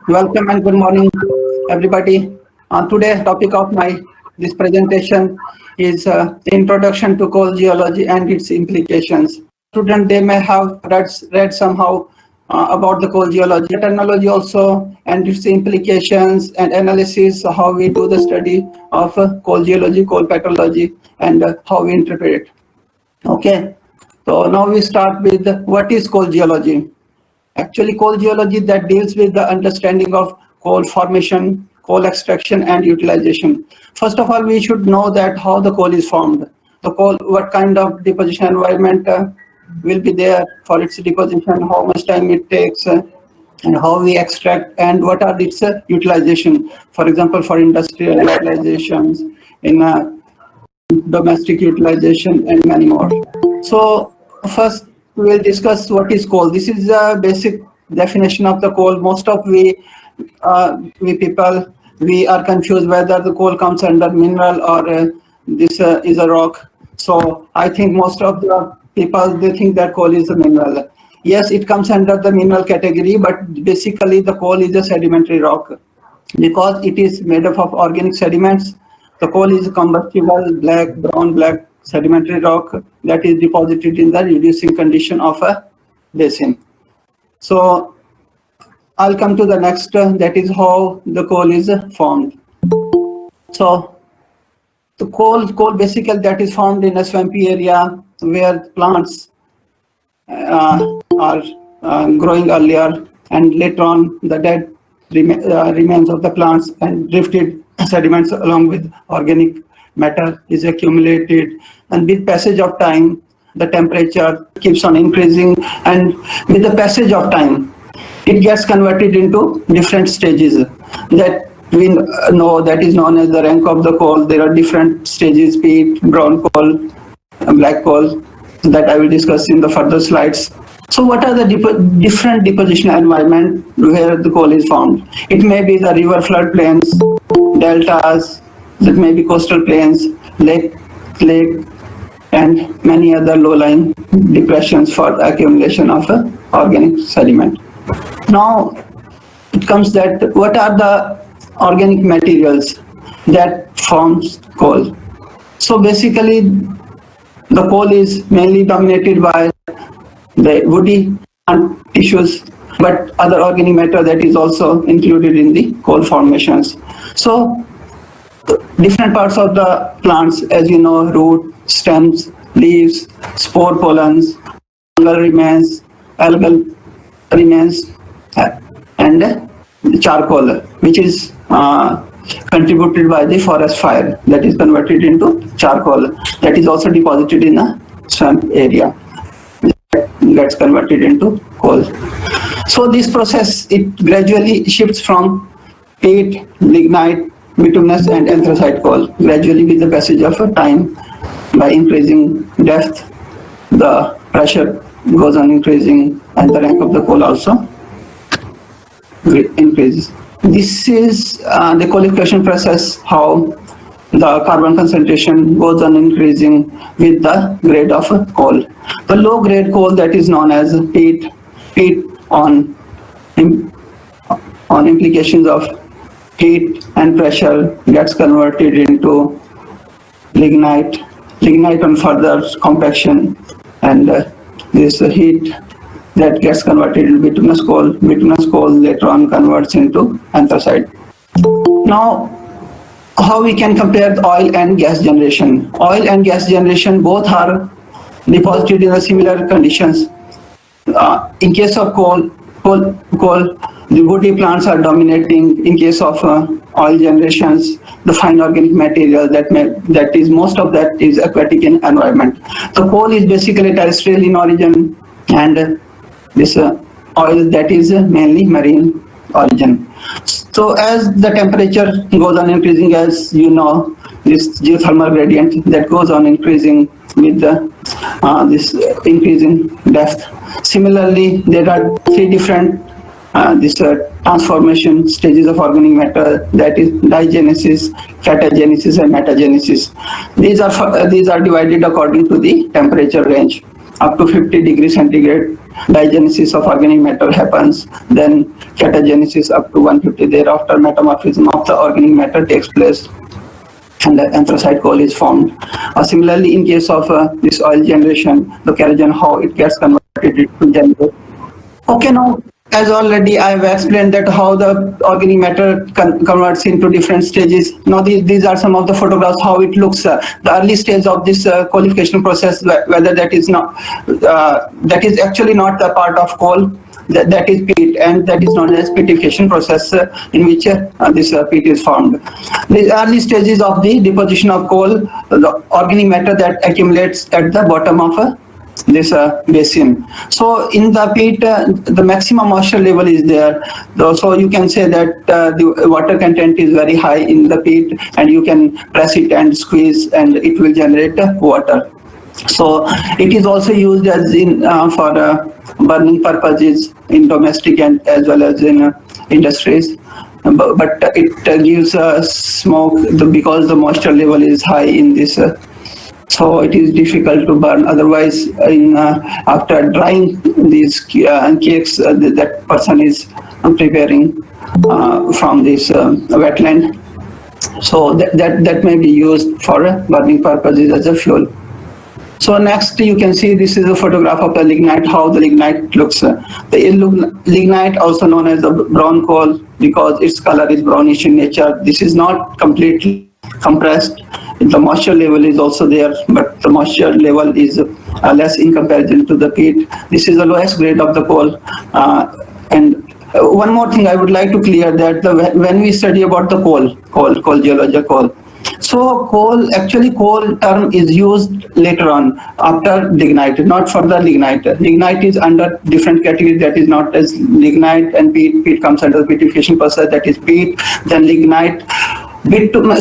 Welcome and good morning, everybody. Today, topic of my this presentation is introduction to coal geology and its implications. Student, they may have read somehow about the coal geology, technology also, and its implications and analysis. How we do the study of coal geology, coal petrology, and how we interpret it. Okay. So now we start with what is coal geology. Actually, coal geology that deals with the understanding of coal formation, coal extraction, and utilization. First of all, we should know that how the coal is formed. The coal, what kind of deposition environment will be there for its deposition, how much time it takes, and how we extract, and what are its utilization. For example, for industrial utilizations, in domestic utilization, and many more. So first, we will discuss what is coal. This is a basic definition of the coal. Most of we people, we are confused whether the coal comes under mineral or this is a rock. So I think most of the people, they think that coal is a mineral. Yes, it comes under the mineral category, but basically the coal is a sedimentary rock because it is made up of organic sediments. The coal is a combustible brown black sedimentary rock that is deposited in the reducing condition of a basin. So I'll come to the next, that is how the coal is formed. So the coal basically that is formed in a swampy area where plants are growing earlier, and later on the dead remains of the plants and drifted sediments along with organic matter is accumulated, and with passage of time the temperature keeps on increasing, and with the passage of time it gets converted into different stages that we know, that is known as the rank of the coal. There are different stages: peat, brown coal, black coal, that I will discuss in the further slides. So what are the different deposition environment where the coal is formed? It may be the river floodplains, deltas, that may be coastal plains, lake, and many other low-lying depressions for accumulation of organic sediment. Now it comes that what are the organic materials that forms coal? So basically the coal is mainly dominated by the woody plant tissues, but other organic matter that is also included in the coal formations. So different parts of the plants, as you know, root, stems, leaves, spore pollens, algal remains, and charcoal, which is contributed by the forest fire, that is converted into charcoal, that is also deposited in a swamp area, gets converted into coal. So this process, it gradually shifts from peat, lignite, bituminous, and anthracite coal gradually with the passage of time. By increasing depth, the pressure goes on increasing, and the rank of the coal also increases. This is the qualification process, how the carbon concentration goes on increasing with the grade of coal. The low grade coal, that is known as peat on implications of heat and pressure, gets converted into lignite on further compaction, and this heat that gets converted into bituminous coal later on converts into anthracite. Now, how we can compare the oil and gas generation? Oil and gas generation both are deposited in the similar conditions. In case of coal, the woody plants are dominating. In case of oil generations, the fine organic material that is most of that is aquatic in environment. So coal is basically terrestrial in origin, and this oil that is mainly marine origin. So as the temperature goes on increasing, as you know, this geothermal gradient that goes on increasing with this increasing depth. Similarly, there are three different transformation stages of organic matter, that is digenesis, catagenesis, and metagenesis. These are divided according to the temperature range. Up to 50 degrees centigrade, diagenesis of organic matter happens, then catagenesis up to 150. Thereafter, metamorphism of the organic matter takes place, and the anthracite coal is formed. Similarly, in case of this oil generation, the kerogen, how it gets converted to generate. Okay, now, as already I have explained that how the organic matter converts into different stages. Now these are some of the photographs how it looks. The early stage of this qualification process, whether that is not that is actually not the part of coal. That is peat, and that is known as petrification process, in which this peat is formed. The early stages of the deposition of coal, the organic matter that accumulates at the bottom of this basin. So in the peat, the maximum moisture level is there. So you can say that the water content is very high in the peat, and you can press it and squeeze, and it will generate water. So it is also used as in for burning purposes in domestic and as well as in industries. But it gives smoke because the moisture level is high in this. So it is difficult to burn. Otherwise, after drying these cakes, that person is preparing from this wetland. So that may be used for burning purposes as a fuel. So next, you can see this is a photograph of the lignite, how the lignite looks. The lignite, also known as the brown coal, because its color is brownish in nature. This is not completely compressed. The moisture level is also there, but the moisture level is less in comparison to the peat. This is the lowest grade of the coal. And one more thing I would like to clear that when we study about the coal geology, coal. So coal term is used later on after lignite, not for the lignite. Lignite is under different category, that is not as lignite, and peat. Peat comes under the petrification process, that is peat. Then lignite,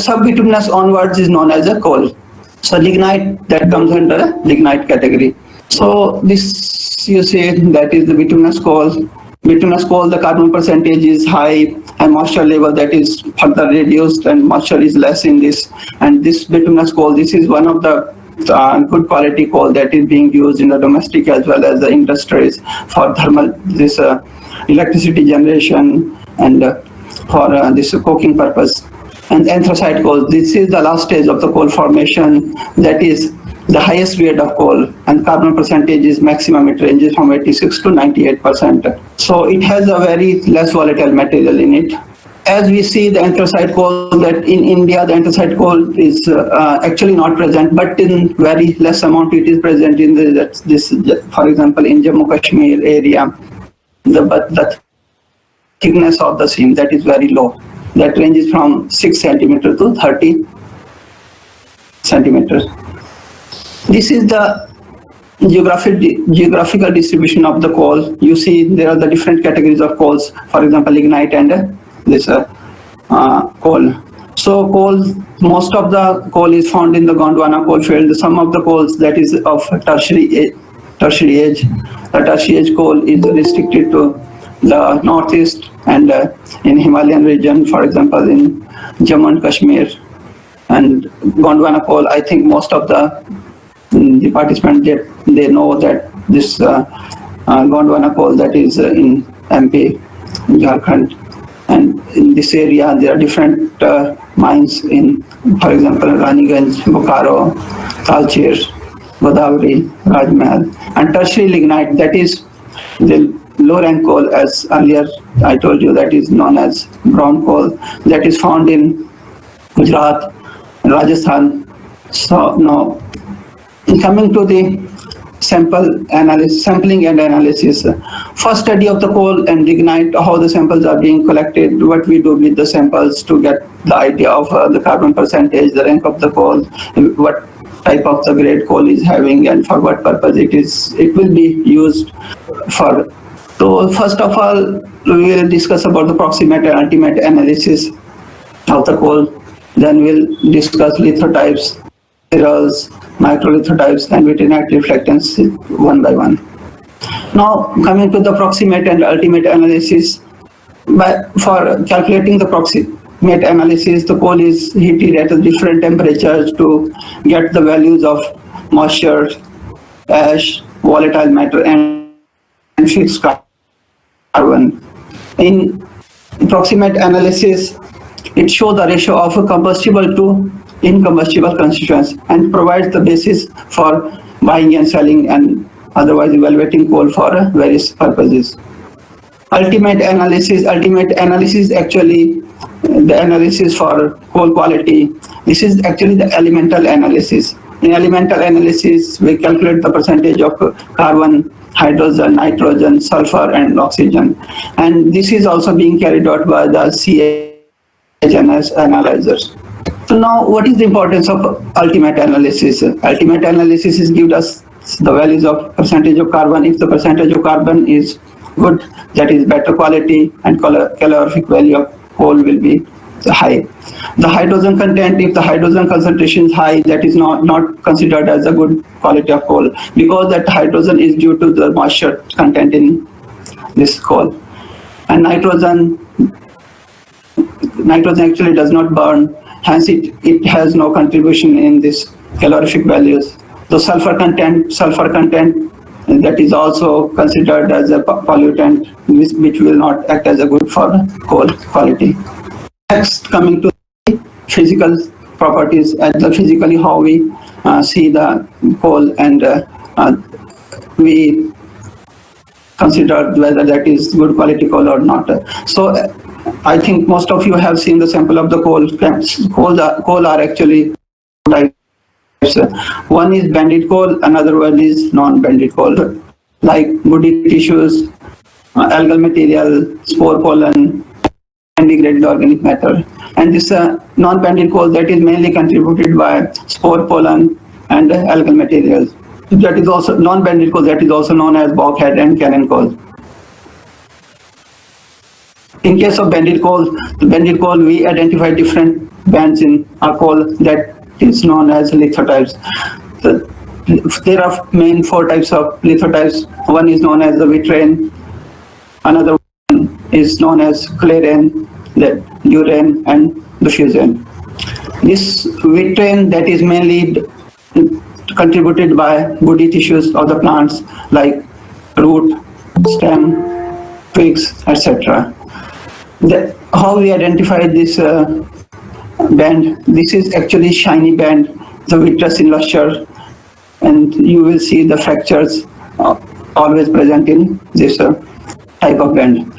sub-bituminous onwards is known as a coal. So lignite, that comes under a lignite category. So this, you see, that is the bituminous coal. Bituminous coal, the carbon percentage is high and moisture level that is further reduced, and moisture is less in this. And this bituminous coal, this is one of the good quality coal that is being used in the domestic as well as the industries for thermal, this electricity generation, and for this coking purpose. And anthracite coal, this is the last stage of the coal formation, that is the highest grade of coal, and carbon percentage is maximum. It ranges from 86 to 98%. So it has a very less volatile material in it. As we see the anthracite coal, that in India the anthracite coal is actually not present, but in very less amount it is present in this. For example, in Jammu Kashmir area, the thickness of the seam, that is very low. That ranges from 6 centimeter to 30 centimeters. This is the geographical distribution of the coal. You see there are the different categories of coals, for example, lignite and this coal. So coal, most of the coal is found in the Gondwana coal field. Some of the coals that is of tertiary age. The tertiary age coal is restricted to the northeast and in Himalayan region, for example, in Jammu and Kashmir. And Gondwana coal, I think most of the participants, they know that this Gondwana coal that is in MP, Jharkhand, and in this area there are different mines in, for example, Raniganj, Bokaro, Talcher, Godavari, Rajmahal. And tertiary lignite, that is the low rank coal, as earlier I told you, that is known as brown coal, that is found in Gujarat, Rajasthan. So now, coming to the sampling and analysis. First study of the coal and lignite, how the samples are being collected, what we do with the samples to get the idea of the carbon percentage, the rank of the coal, what type of the grade coal is having, and for what purpose it will be used for. So first of all, we will discuss about the proximate and ultimate analysis of the coal. Then we'll discuss lithotypes, macerals, microlithotypes, and Vitronite reflectance one by one. Now coming to the proximate and ultimate analysis, for calculating the proximate analysis, the coal is heated at different temperatures to get the values of moisture, ash, volatile matter, and and fixed carbon. In approximate analysis, it shows the ratio of combustible to incombustible constituents and provides the basis for buying and selling and otherwise evaluating coal for various purposes. Ultimate analysis actually the analysis for coal quality. This is actually the elemental analysis. In elemental analysis, we calculate the percentage of carbon, hydrogen, nitrogen, sulfur, and oxygen. And this is also being carried out by the CHNS analyzers. So now, what is the importance of ultimate analysis? Ultimate analysis is gives us the values of percentage of carbon. If the percentage of carbon is good, that is better quality, and calorific value of coal will be high. The hydrogen content, if the hydrogen concentration is high, that is not considered as a good quality of coal, because that hydrogen is due to the moisture content in this coal. And nitrogen actually does not burn, hence it has no contribution in this calorific values. The sulfur content that is also considered as a pollutant, which will not act as a good for coal quality. Next, coming to the physical properties, physically how we see the coal, and we consider whether that is good quality coal or not. So I think most of you have seen the sample of the coal. Coal are actually two types. One is banded coal, another one is non-banded coal, like woody tissues, algal material, spore pollen, and degraded organic matter. And this non-banded coal, that is mainly contributed by spore pollen and algal materials. That is also non-banded coal, that is also known as bauxite and cannon coal. In case of banded coal, we identify different bands in our coal that is known as lithotypes. So there are main four types of lithotypes. One is known as the Vitronite, another one is known as Clarine, the Urine, and the Fusion. This Vitronite, that is mainly contributed by woody tissues of the plants like root, stem, twigs, etc. How we identify this band? This is actually shiny band, the vitreous in luster, and you will see the fractures always present in this type of band.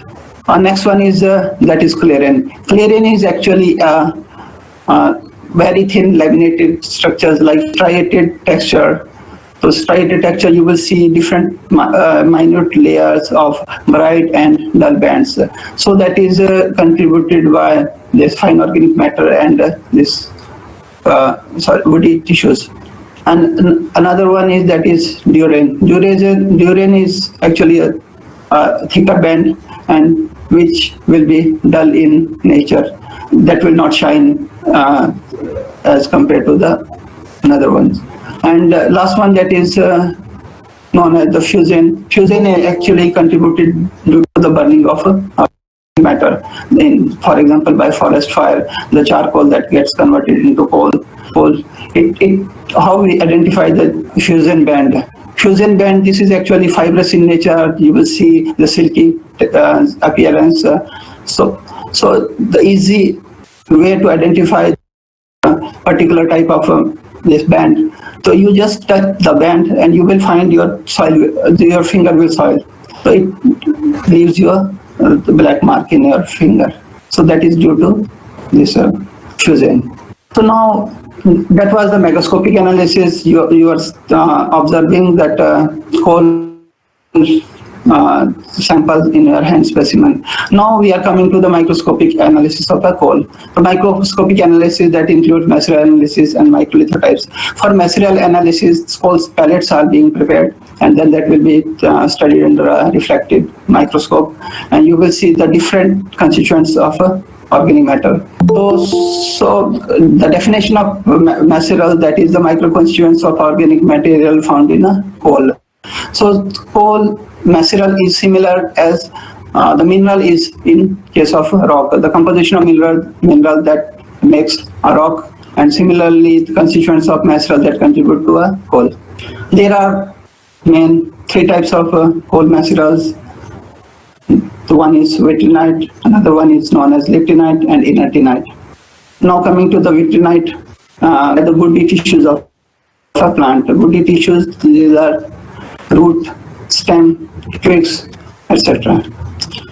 Our next one is that is Clarine. Clarine is actually very thin laminated structures like striated texture. So striated texture, you will see different minute layers of bright and dull bands. So that is contributed by this fine organic matter and this woody tissues. And another one is that is Durine. Durine is actually a thicker band, and which will be dull in nature. That will not shine as compared to the another ones. And last one, that is known as the Fusion. Fusion actually contributed due to the burning of matter. For example, by forest fire, the charcoal that gets converted into coal. How we identify the fusion band? Fusion band, this is actually fibrous in nature. You will see the silky appearance. So the easy way to identify a particular type of this band. So you just touch the band and you will find your soil, your finger will soil. So it leaves you a black mark in your finger. So that is due to this fusion. So now that was the microscopic analysis. You are observing that whole sample in your hand specimen. Now we are coming to the microscopic analysis of the coal. The microscopic analysis that includes maceral analysis and microlithotypes. For maceral analysis, coal pellets are being prepared, and then that will be studied under a reflective microscope, and you will see the different constituents of organic matter. So the definition of maceral, that is the microconstituents of organic material found in a coal. So coal maceral is similar as the mineral is in case of rock. The composition of mineral that makes a rock, and similarly the constituents of maceral that contribute to a coal. There are main three types of coal macerals. The one is Vitronite, another one is known as Liptinite and Inertinite. Now coming to the Vitronite, the woody tissues of a plant. The woody tissues, these are root, stem, twigs, etc.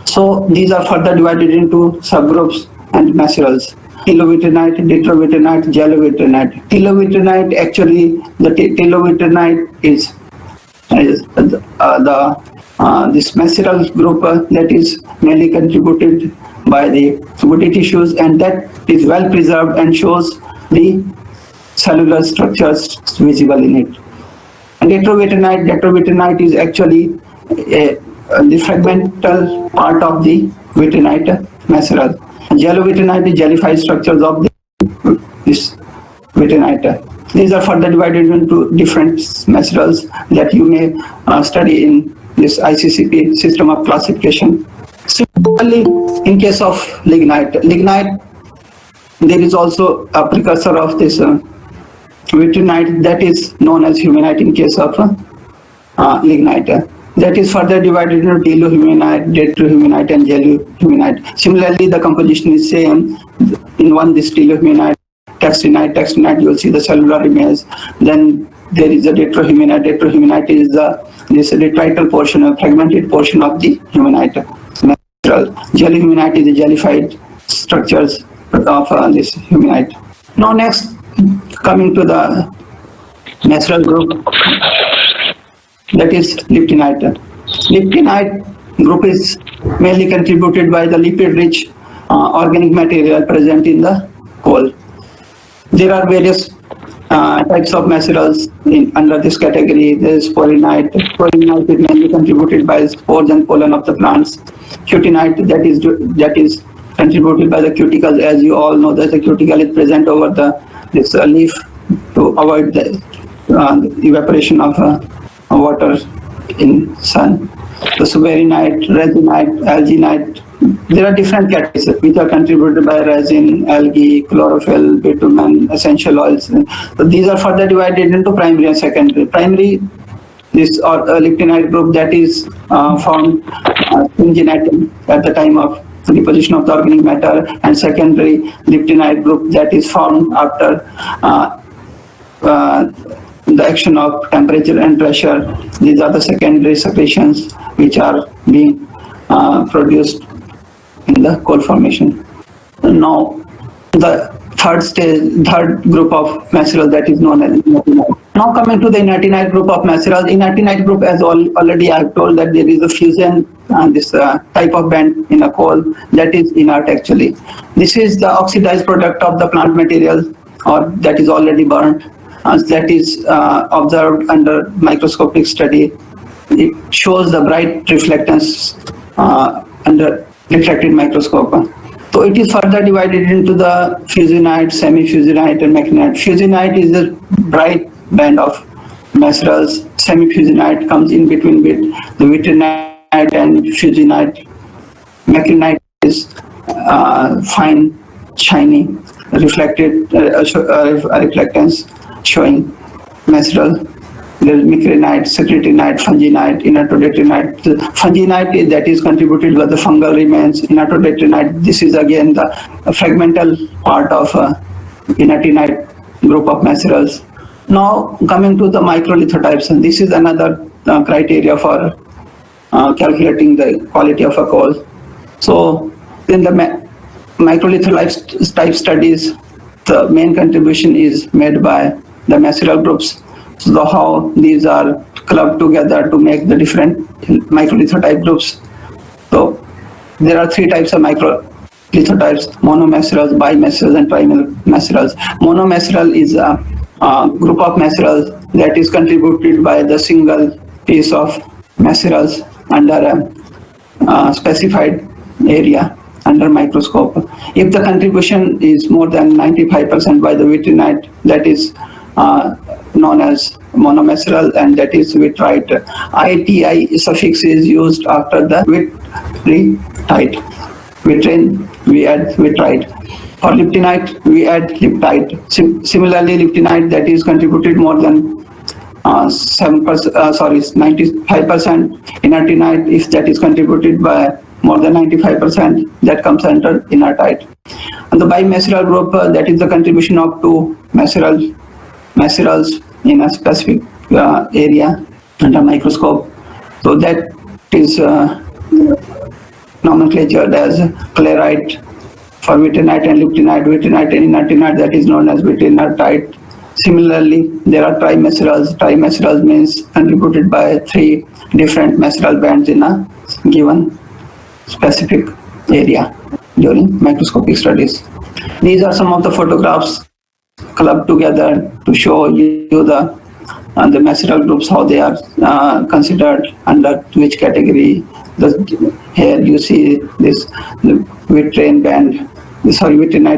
So these are further divided into subgroups and macerals. Telovitronite, ditrovitronite, gelovitronite. Telovitronite, actually, the telovitronite is this maceral group that is mainly contributed by the woody tissues, and that is well preserved and shows the cellular structures visible in it. And ditrovitronite is actually the fragmental part of the vitronite maceral. Gelovitronite is jellified structures of this vitronite. These are further divided into different macerals that you may study in this ICCP system of classification. Similarly, in case of lignite, there is also a precursor of this vitronite that is known as humanite in case of lignite. That is further divided into telohumanite, detrohumanite, and gelohumanite. Similarly, the composition is same. In one, this telohumanite, textinite, you will see the cellular image. Then there is a detrohumanite. Detrohumanite is this detrital portion, a fragmented portion of the humanite material. Gelohumanite is the jellified structures of this humanite. Now next, coming to the maceral group, that is Liptinite. Liptinite group is mainly contributed by the lipid-rich organic material present in the coal. There are various types of macerals under this category. There is sporinite. Sporinite is mainly contributed by spores and pollen of the plants. Cutinite, that is contributed by the cuticles. As you all know, that the cuticle is present over this leaf to avoid the evaporation of water in sun. So suberinite, resinite, alginite, there are different categories which are contributed by resin, algae, chlorophyll, bitumen, essential oils. So these are further divided into primary and secondary. Primary, this liptinite group that is found in genetic at the time of deposition of the organic matter, and secondary liptinite group that is found after the action of temperature and pressure. These are the secondary secretions which are being produced in the coal formation. Now, the third group of maceral that is known as inertinite. Now coming to the inertinite group of macerals. Inertinite group, as already I have told, that there is a fusion this type of band in a coal that is inert actually. This is the oxidized product of the plant material, or that is already burnt. That is observed under microscopic study. It shows the bright reflectance under refracted microscope. So it is further divided into the fusinite, semi-fusinite, and mecanite. Fusinite is the bright band of macerals. Semi-fusinite comes in between with the vitronite and fusinite. Mecanite is fine, shiny, reflected reflectance showing maceral. There is micronite, secretinite, funginite, inertodetrinite. Funginite that is contributed by the fungal remains. Inertodetrinite, this is again the fragmental part of inertinite group of macerals. Now coming to the microlithotypes, and this is another criteria for calculating the quality of a coal. So in the microlithotype studies, the main contribution is made by the maceral groups. So how these are clubbed together to make the different microlithotype groups. So there are three types of microlithotypes: monomacerals, bimacerals, and trimacerals. Monomaceral is a group of macerals that is contributed by the single piece of macerals under a specified area under microscope. If the contribution is more than 95% by the vitronite, that is known as monomaceral, and that is vitrite. ITI suffix is used after the vitrite. Vitrine, we add vitrite. For liptinite, we add liptite. Similarly, liptinite that is contributed more than 7%, sorry, 95% inertinite. If that is contributed by more than 95%, that comes under inertite. And the bimaceral group, that is the contribution of two macerals in a specific area under microscope. So that is nomenclatured as chlorite for vitronite and liptinite. Vitronite and inertinite, that is known as vitrinertite. Similarly, there are trimacerals. Trimacerals means contributed by 3 different maceral bands in a given specific area during microscopic studies. These are some of the photographs clubbed together to show you the maceral groups, how they are considered under which category. Here you see this vitrinite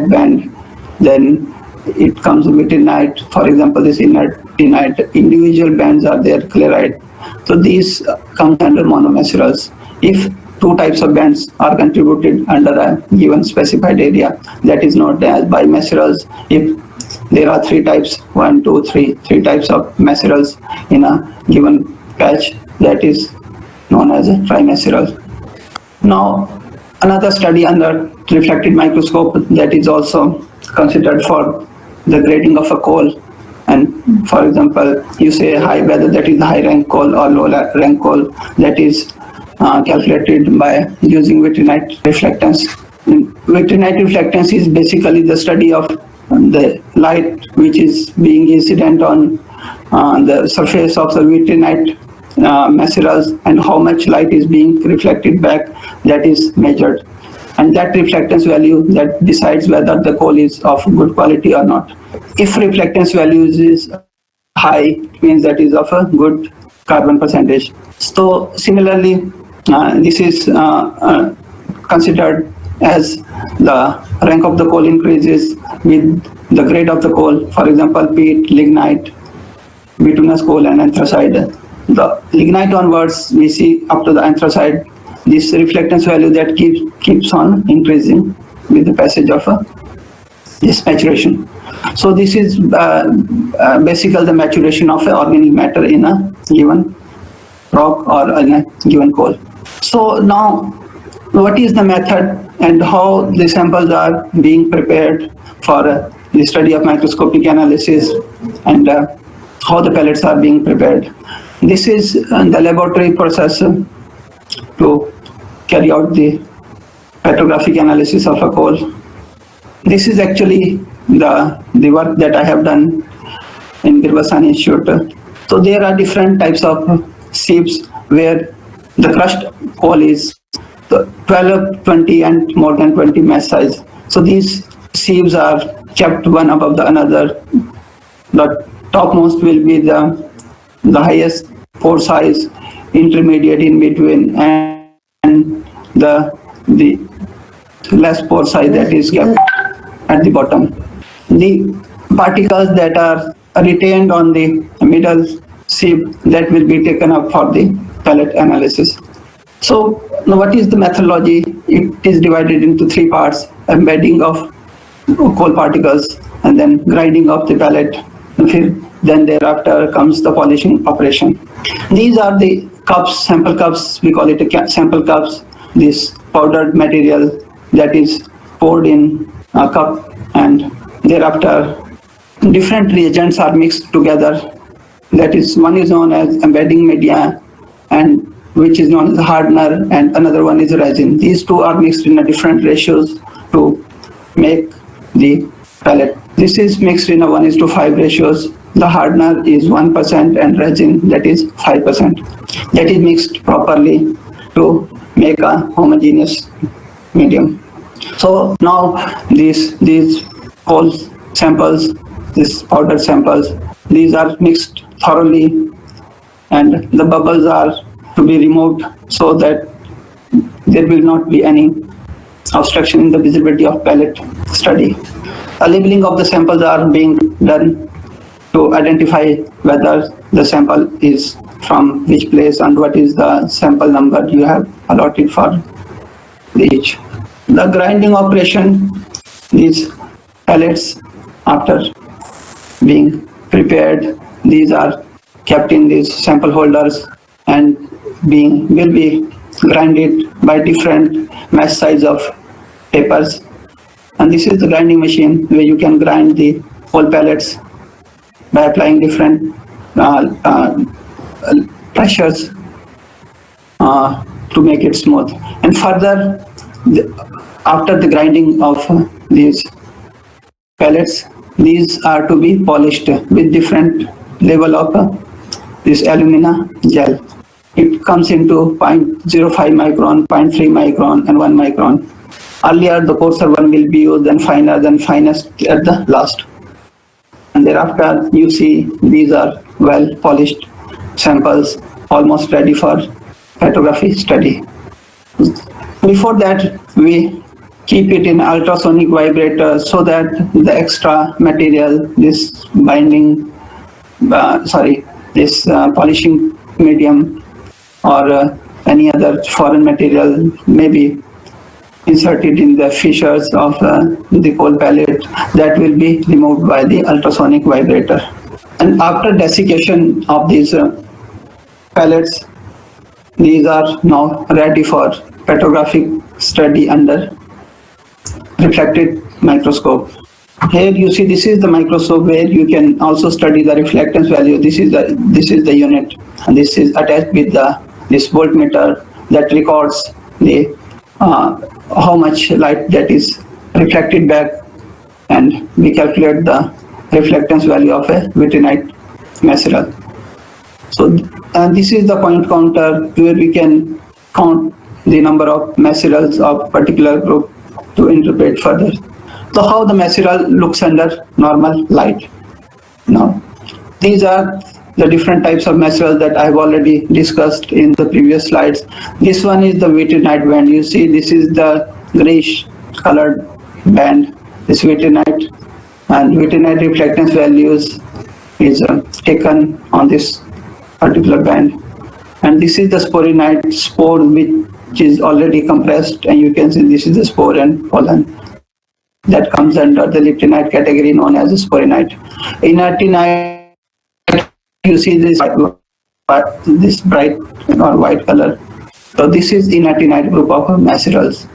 band, then it comes vitrinite. For example, this inertinite, individual bands are there, chlorite. So these come under monomacerals. If 2 types of bands are contributed under a given specified area, that is known as bimacerals. If there are 3 types, 1, 2, 3 types of macerals in a given patch, that is known as a trimaceral. Now, another study under reflected microscope that is also considered for the grading of a coal. And for example, you say whether that is high rank coal or low rank coal, that is calculated by using vitrinite reflectance. Vitrinite reflectance is basically the study of the light which is being incident on the surface of the vitrinite macerals, and how much light is being reflected back, that is measured. And that reflectance value that decides whether the coal is of good quality or not. If reflectance value is high, it means that is of a good carbon percentage. So similarly, this is considered as the rank of the coal increases with the grade of the coal. For example, peat, lignite, bituminous coal, and anthracite. The lignite onwards, we see up to the anthracite, this reflectance value that keeps on increasing with the passage of this maturation. So this is basically the maturation of organic matter in a given rock or in a given coal. So now, what is the method and how the samples are being prepared for the study of microscopic analysis, and how the pellets are being prepared? This is the laboratory process to carry out the petrographic analysis of a coal. This is actually the work that I have done in Girbasani Institute. So there are different types of sieves where the crushed coal is 12, 20 and more than 20 mesh size. So these sieves are kept one above the another. The topmost will be the highest pore size, intermediate in between, and the less pore size that is kept at the bottom. The particles that are retained on the middle sieve, that will be taken up for the pellet analysis. So what is the methodology? It is divided into 3 parts: embedding of coal particles, and then grinding of the pellet, then thereafter comes the polishing operation. These are the cups, sample cups, we call it sample cups. This powdered material that is poured in a cup, and thereafter different reagents are mixed together. That is, one is known as embedding media, and which is known as hardener, and another one is resin. These 2 are mixed in a different ratios to make the pellet. This is mixed in a 1:5 ratios. The hardener is 1% and resin, that is 5%. That is mixed properly to make a homogeneous medium. So now these coal samples, these powder samples, these are mixed thoroughly, and the bubbles are to be removed so that there will not be any obstruction in the visibility of pellet study. A labeling of the samples are being done to identify whether the sample is from which place and what is the sample number you have allotted for each. The grinding operation, these pellets after being prepared, these are kept in these sample holders and will be grinded by different mesh size of papers. And this is the grinding machine where you can grind the whole pellets by applying different pressures to make it smooth. And further, after the grinding of these pellets, these are to be polished with different level of this alumina gel. It comes into 0.05 micron, 0.3 micron, and 1 micron. Earlier, the coarser one will be used, and finer, then finest at the last. And thereafter, you see these are well polished samples, almost ready for petrography study. Before that, we keep it in ultrasonic vibrator so that the extra material, this binding, this polishing medium or any other foreign material may be inserted in the fissures of the coal pellet, that will be removed by the ultrasonic vibrator. And after desiccation of these pellets, these are now ready for petrographic study under reflected microscope. Here you see this is the microscope where you can also study the reflectance value. This is the unit, and this is attached with this voltmeter that records the how much light that is reflected back, and we calculate the reflectance value of a vitronite maceral. So, and this is the point counter where we can count the number of macerals of particular group to interpret further. So how the maceral looks under normal light. Now, these are the different types of maceral that I have already discussed in the previous slides. This one is the vitronite band. You see this is the grayish colored band, this vitronite, and vitronite reflectance values is taken on this particular band. And this is the sporinite spore, which is already compressed, and you can see this is the spore and pollen that comes under the liptinite category known as the sporinite. Inertinite, you see this bright or white color. So this is inertinite group of macerals.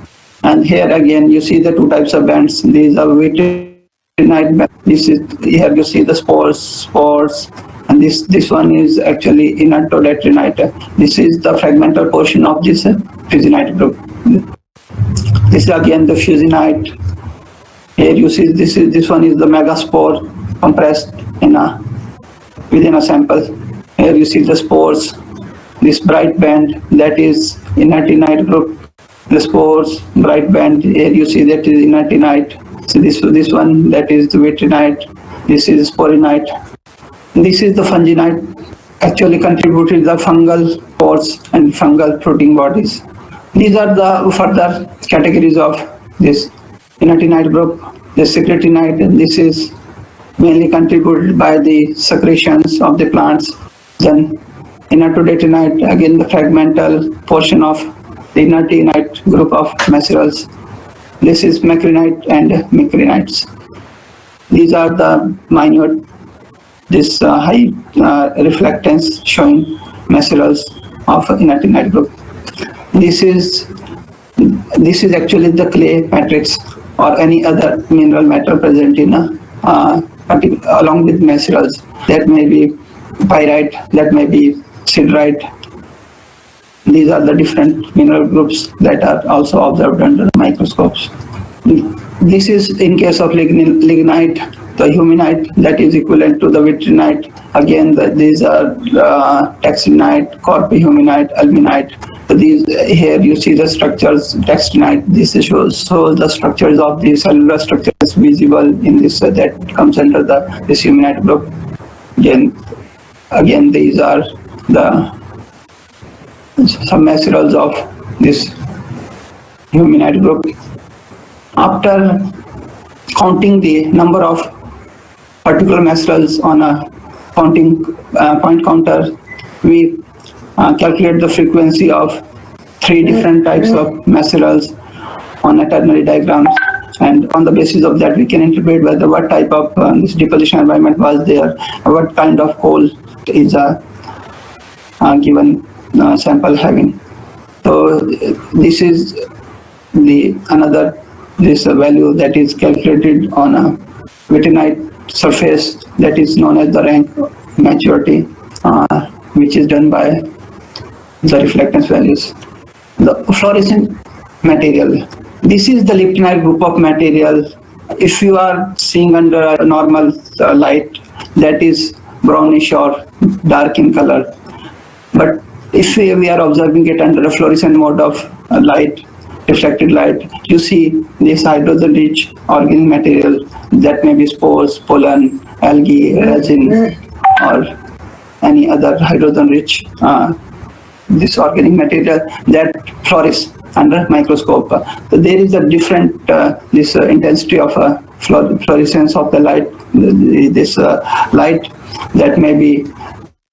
And here again you see the two types of bands. These are vitronite band. This is here you see the spores, and this one is actually inertolitrinite. This is the fragmental portion of this fusinite group. This is again the fusinite. Here you see this one is the megaspore compressed within a sample. Here you see the spores, this bright band that is inertinite group. The spores, bright band. Here you see that is inertinite. So this one that is the vitronite. This is sporinite. This is the funginite. Actually contributed the fungal pores and fungal protein bodies. These are the further categories of this inertinite group. The secretinite, and this is mainly contributed by the secretions of the plants. Then inertolitrinite, again the fragmental portion of the inertinite group of macerals. This is macrinite and micrinites. These are the minute, this high reflectance showing macerals of inertinite group. This is actually the clay matrix or any other mineral matter present in along with macerals. That may be pyrite, that may be siderite. These are the different mineral groups that are also observed under microscopes. This is in case of lignite, the humanite that is equivalent to the vitronite. Again, these are textinite, corpihumanite, alminite. So these here you see the structures. Textinite, this shows the structures of the cellular structures visible in this that comes under this humanite group. Again, these are some macerals of this humanite group. After counting the number of particular macerals on a point counter, we calculate the frequency of 3 different types of macerals on a ternary diagram. and on the basis of that we can interpret whether what type of this deposition environment was there, what kind of coal is a given sample having. So this is the another this value that is calculated on a Vitronite surface, that is known as the rank maturity, which is done by the reflectance values. The fluorescent material. This is the Liptinite group of material. If you are seeing under a normal light, that is brownish or dark in color. But if we are observing it under a fluorescent mode of light, reflected light, you see this hydrogen-rich organic material that may be spores, pollen, algae, resin, or any other hydrogen-rich this organic material that fluoresce under microscope. So there is a different this intensity of fluorescence of the light. This light that may be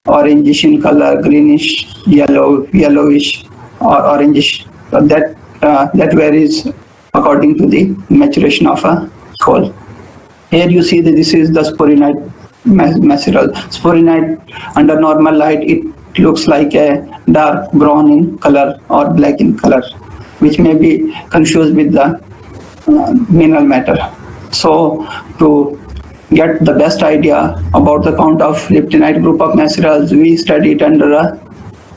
orangish in color, greenish, yellowish, or orangish. That varies according to the maturation of a coal. Here you see that this is the sporinite maceral. Sporinite under normal light, it looks like a dark brown in color or black in color, which may be confused with the mineral matter. So to get the best idea about the count of Liptinite group of macerals, we study it under a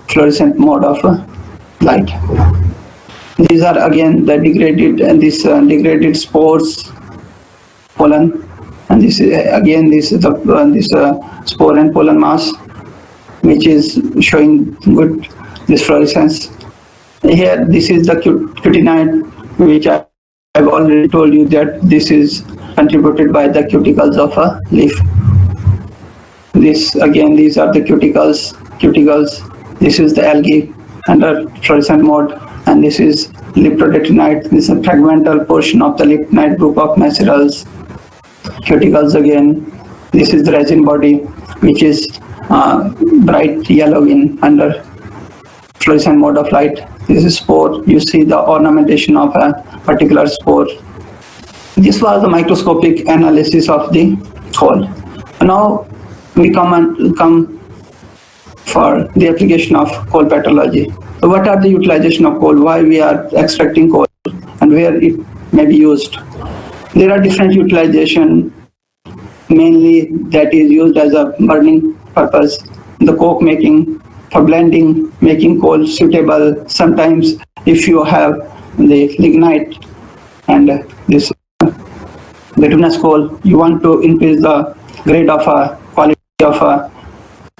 fluorescent mode of light. These are again the degraded spores, pollen, and this is again this is the spore and pollen mass, which is showing good this fluorescence. Here this is the cutinite, which I've already told you that this is contributed by the cuticles of a leaf. This again, these are the cuticles. This is the algae under fluorescent mode, and this is Liptinite. This is a fragmental portion of the Liptinite group of macerals. Cuticles again. This is the resin body, which is bright yellow in under fluorescent mode of light. This is spore. You see the ornamentation of a particular spore. This was the microscopic analysis of the coal. Now we come for the application of coal petrology. So what are the utilization of coal? Why we are extracting coal and where it may be used? There are different utilization, mainly that is used as a burning purpose. The coke making, for blending, making coal suitable. Sometimes if you have the lignite and this bituminous coal, you want to increase the grade of a quality of a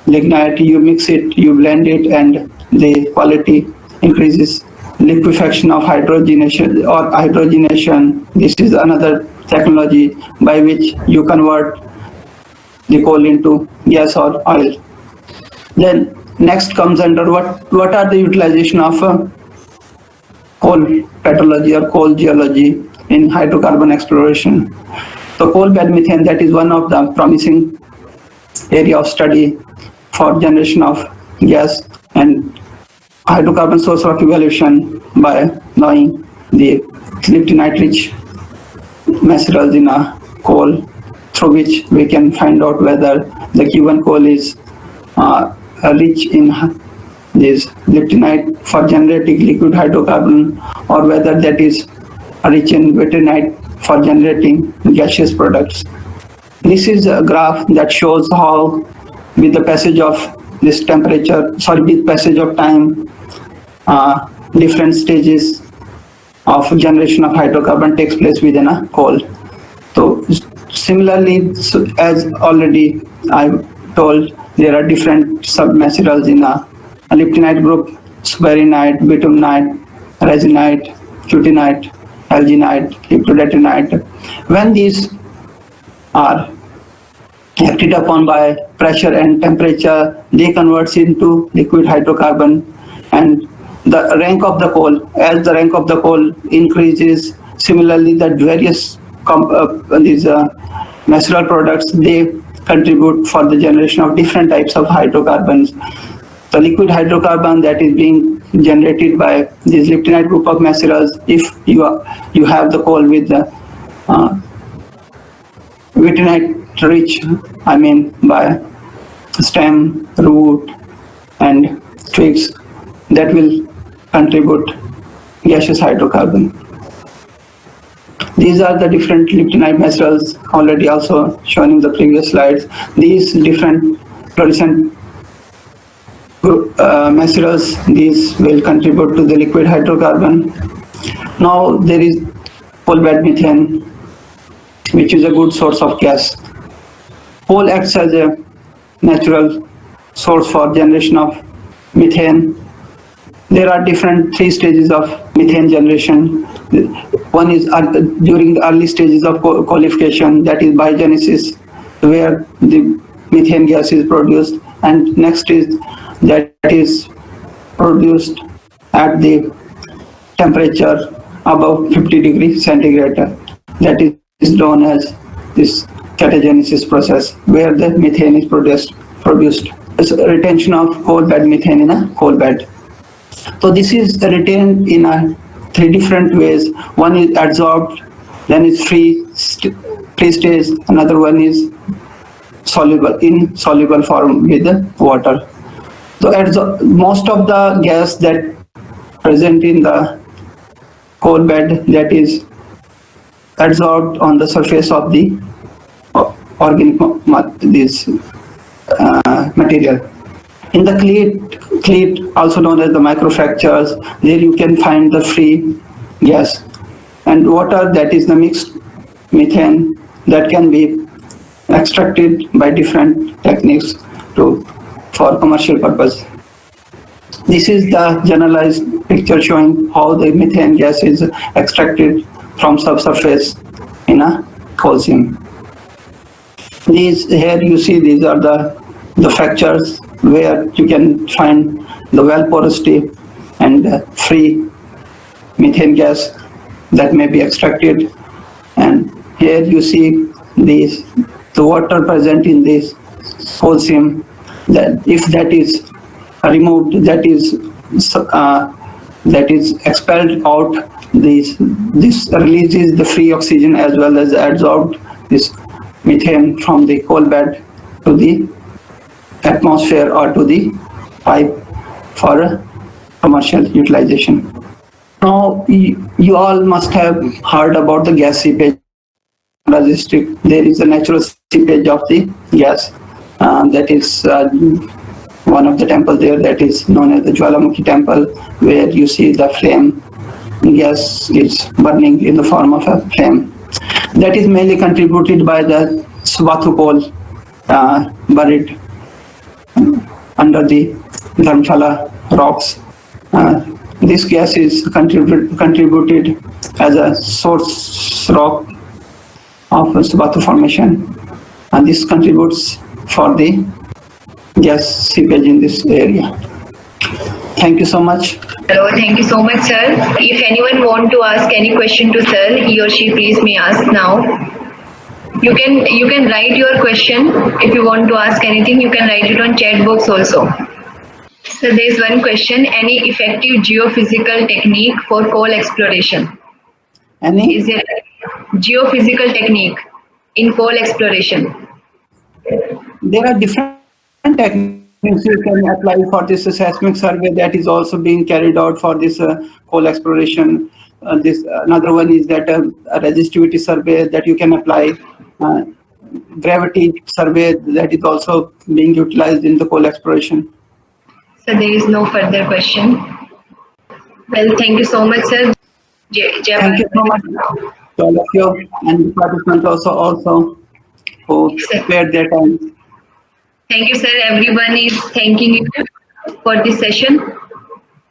lignite, you mix it, you blend it, and the quality increases. Liquefaction of hydrogenation or hydrogenation, this is another technology by which you convert the coal into gas or oil. Then next comes under what are the utilization of coal petrology or coal geology in hydrocarbon exploration. So coal bed methane, that is one of the promising area of study for generation of gas and hydrocarbon source rock evaluation by knowing the liptinite rich macerals in a coal, through which we can find out whether the given coal is rich in this liptinite for generating liquid hydrocarbon, or whether that is rich in vitronite for generating gaseous products. This is a graph that shows how with the passage of this with passage of time, different stages of generation of hydrocarbon takes place within a coal. So similarly, as already I told, there are different submacerals in a liptinite group: spharinite, bituminite, resinite, cutinite, alginite, liptodetonite. When these are acted upon by pressure and temperature, they converts into liquid hydrocarbon, and the rank of the coal, as the rank of the coal increases, similarly the various these maceral products, they contribute for the generation of different types of hydrocarbons. The liquid hydrocarbon that is being generated by this liptinite group of macerals, if you have the coal with the Vitronite rich, I mean by stem, root, and twigs that will contribute gaseous hydrocarbon. These are the different liptinite macerals already also shown in the previous slides. These different fluorescent macerals, these will contribute to the liquid hydrocarbon. Now there is coal bed methane, which is a good source of gas. Coal acts as a natural source for generation of methane. There are different three stages of methane generation. One is during the early stages of coalification, that is biogenesis, where the methane gas is produced, and next is that is produced at the temperature above 50 degrees centigrade. That is known as this catagenesis process, where the methane is produced. It's a retention of coal bed methane in a coal bed. So this is retained in three different ways. One is adsorbed, then is free stage, another one is in soluble form with the water. So most of the gas that present in the coal bed, that is adsorbed on the surface of the organic material. In the cleat, also known as the microfractures, there you can find the free gas, and water, that is the mixed methane that can be extracted by different techniques for commercial purpose. This is the generalized picture showing how the methane gas is extracted from subsurface in a coal seam. Here you see these are the fractures where you can find the well porosity and free methane gas that may be extracted. And here you see the water present in this coal seam, that if that is removed, that is expelled out, this releases the free oxygen as well as adsorbed this methane from the coal bed to the atmosphere or to the pipe for commercial utilization. Now you all must have heard about the gas seepage. There is a natural seepage of the gas. That is one of the temples there, that is known as the Jwalamukhi temple, where you see the flame gas is burning in the form of a flame. That is mainly contributed by the Svathu coal buried under the Dharmshala rocks. This gas is contributed as a source rock of Svathu formation, and this contributes for the gas seepage in this area. Thank you so much. Hello, thank you so much, sir. If anyone want to ask any question to sir, he or she please may ask now. You can write your question. If you want to ask anything, you can write it on chat box also. So there is one question: any effective geophysical technique for coal exploration? Is there geophysical technique in coal exploration? There are different techniques you can apply for this seismic survey that is also being carried out for this coal exploration. Another one is that a resistivity survey that you can apply. Gravity survey that is also being utilized in the coal exploration. So there is no further question. Well, thank you so much, sir. Thank you so much to all of you and the participants also who spared their time. Thank you, sir. Everyone is thanking you for this session.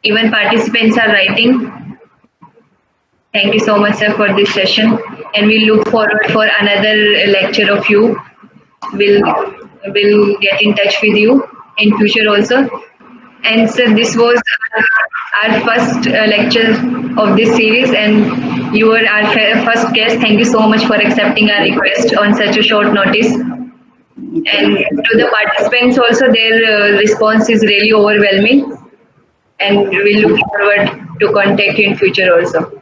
Even participants are writing. Thank you so much, sir, for this session. And we look forward for another lecture of you. We'll get in touch with you in future also. And sir, this was our first lecture of this series, and you were our first guest. Thank you so much for accepting our request on such a short notice. And to the participants also, their response is really overwhelming, and we look forward to contact you in future also.